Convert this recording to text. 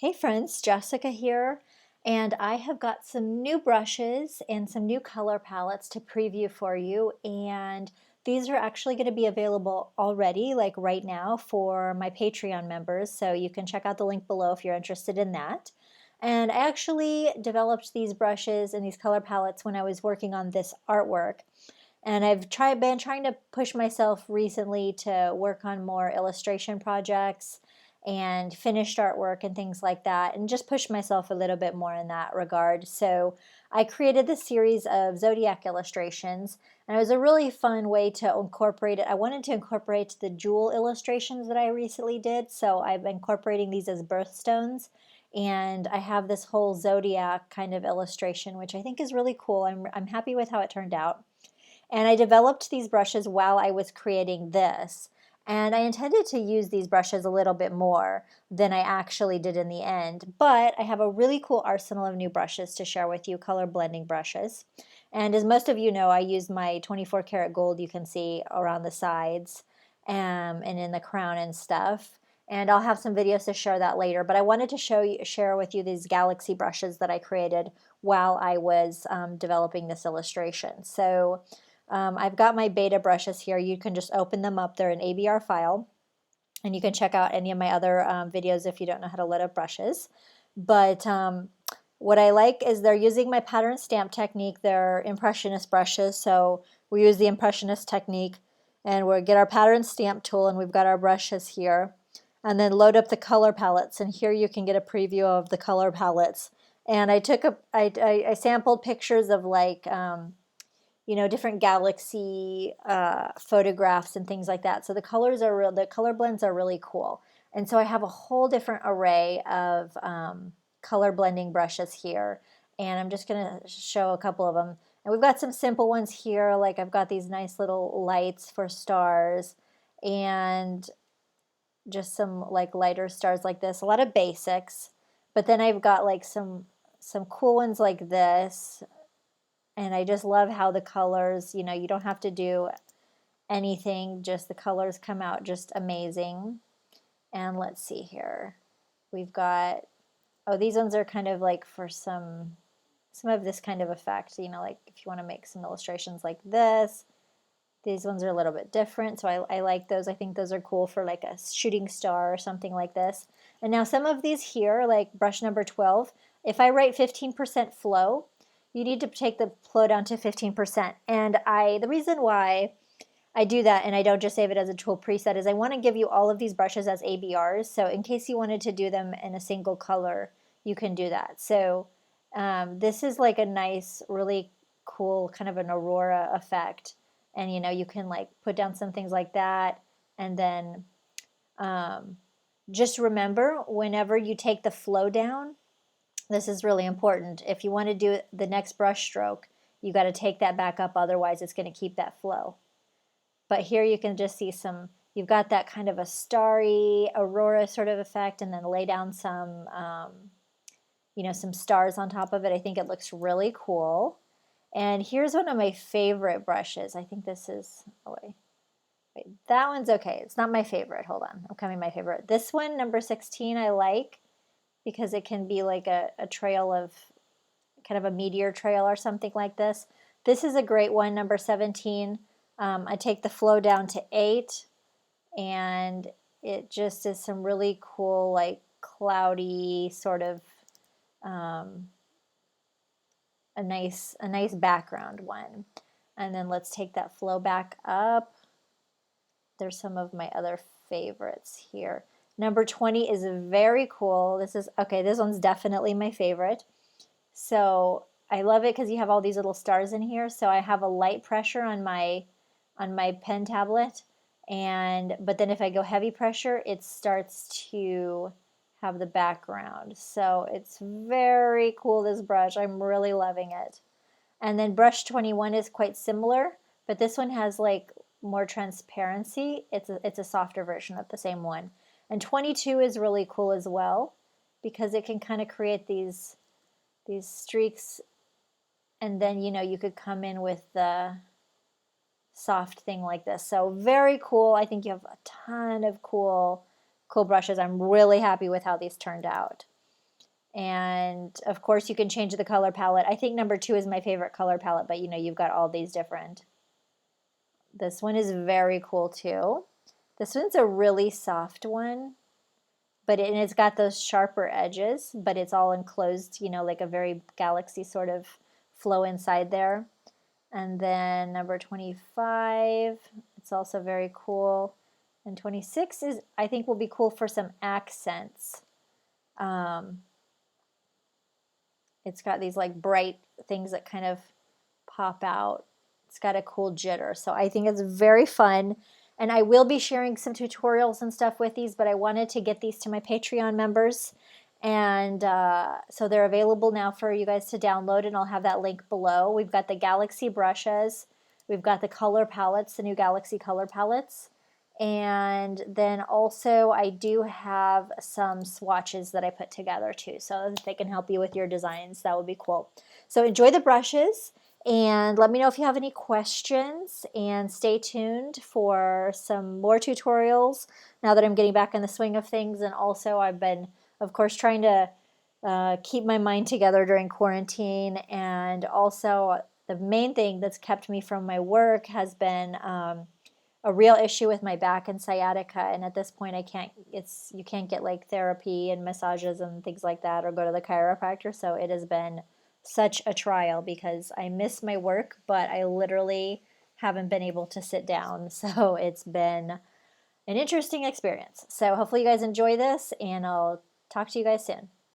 Hey friends, Jessica here, and I have got some new brushes and some new color palettes to preview for you, and these are actually going to be available already, like right now, for my Patreon members, so you can check out the link below if you're interested in that. And I actually developed these brushes and these color palettes when I was working on this artwork. And been trying to push myself recently to work on more illustration projects and finished artwork and things like that, and just push myself a little bit more in that regard. So I created this series of zodiac illustrations, and it was a really fun way to incorporate it. I wanted to incorporate the jewel illustrations that I recently did, so I'm incorporating these as birthstones. And I have this whole zodiac kind of illustration, which I think is really cool. I'm happy with how it turned out. And I developed these brushes while I was creating this. And I intended to use these brushes a little bit more than I actually did in the end. But I have a really cool arsenal of new brushes to share with you, color blending brushes. And as most of you know, I use my 24 karat gold you can see around the sides and in the crown and stuff. And I'll have some videos to share that later. But I wanted to share with you these galaxy brushes that I created while I was developing this illustration. So I've got my beta brushes here. You can just open them up. They're an ABR file. And you can check out any of my other videos if you don't know how to load up brushes. But what I like is they're using my pattern stamp technique. They're Impressionist brushes. So we use the Impressionist technique. And we'll get our pattern stamp tool, and we've got our brushes here. And then load up the color palettes. And here you can get a preview of the color palettes. And I sampled pictures of like different galaxy photographs and things like that. So the color blends are really cool. And so I have a whole different array of color blending brushes here. And I'm just going to show a couple of them. And we've got some simple ones here, like I've got these nice little lights for stars and just some like lighter stars like this, a lot of basics. But then I've got like some cool ones like this. And I just love how the colors, you don't have to do anything, just the colors come out just amazing. And let's see here. We've got, oh, these ones are kind of like for some of this kind of effect, like if you want to make some illustrations like this. These ones are a little bit different, so I like those. I think those are cool for like a shooting star or something like this. And now some of these here, like brush number 12, if I write 15% flow, you need to take the flow down to 15%. And the reason why I do that and I don't just save it as a tool preset is I want to give you all of these brushes as ABRs. So in case you wanted to do them in a single color, you can do that. So this is like a nice, really cool kind of an aurora effect. And you can like put down some things like that. And then just remember, whenever you take the flow down, this is really important. If you want to do the next brush stroke, you got to take that back up, otherwise it's going to keep that flow. But here you can just see you've got that kind of a starry aurora sort of effect, and then lay down some stars on top of it. I think it looks really cool. And here's one of my favorite brushes. I think this is, oh wait, that one's okay. It's not my favorite. Hold on, I'm coming to my favorite. This one, number 16, I like because it can be like a trail of, kind of a meteor trail or something like this. This is a great one, number 17. I take the flow down to 8, and it just is some really cool, like cloudy sort of, a nice background one. And then let's take that flow back up. There's some of my other favorites here. Number 20 is very cool. This one's definitely my favorite. So I love it because you have all these little stars in here. So I have a light pressure on my pen tablet, but then if I go heavy pressure, it starts to have the background. So it's very cool, this brush. I'm really loving it. And then brush 21 is quite similar, but this one has like more transparency. It's a softer version of the same one. And 22 is really cool as well because it can kind of create these streaks, and then you could come in with the soft thing like this. So very cool. I think you have a ton of cool brushes. I'm really happy with how these turned out. And of course you can change the color palette. I think number 2 is my favorite color palette, but you've got all these different. This one is very cool too. This one's a really soft one, and it's got those sharper edges, but it's all enclosed, like a very galaxy sort of flow inside there. And then number 25, it's also very cool. And 26 is, I think, will be cool for some accents. It's got these like bright things that kind of pop out. It's got a cool jitter. So I think it's very fun. And I will be sharing some tutorials and stuff with these, but I wanted to get these to my Patreon members. And so they're available now for you guys to download, and I'll have that link below. We've got the Galaxy brushes. We've got the color palettes, the new Galaxy color palettes. And then also I do have some swatches that I put together too, so that they can help you with your designs. That would be cool. So enjoy the brushes, and let me know if you have any questions, and stay tuned for some more tutorials now that I'm getting back in the swing of things. And also I've been, of course, trying to keep my mind together during quarantine. And also the main thing that's kept me from my work has been a real issue with my back and sciatica, and at this point you can't get like therapy and massages and things like that, or go to the chiropractor. So it has been such a trial because I miss my work, but I literally haven't been able to sit down. So it's been an interesting experience. So hopefully you guys enjoy this, and I'll talk to you guys soon.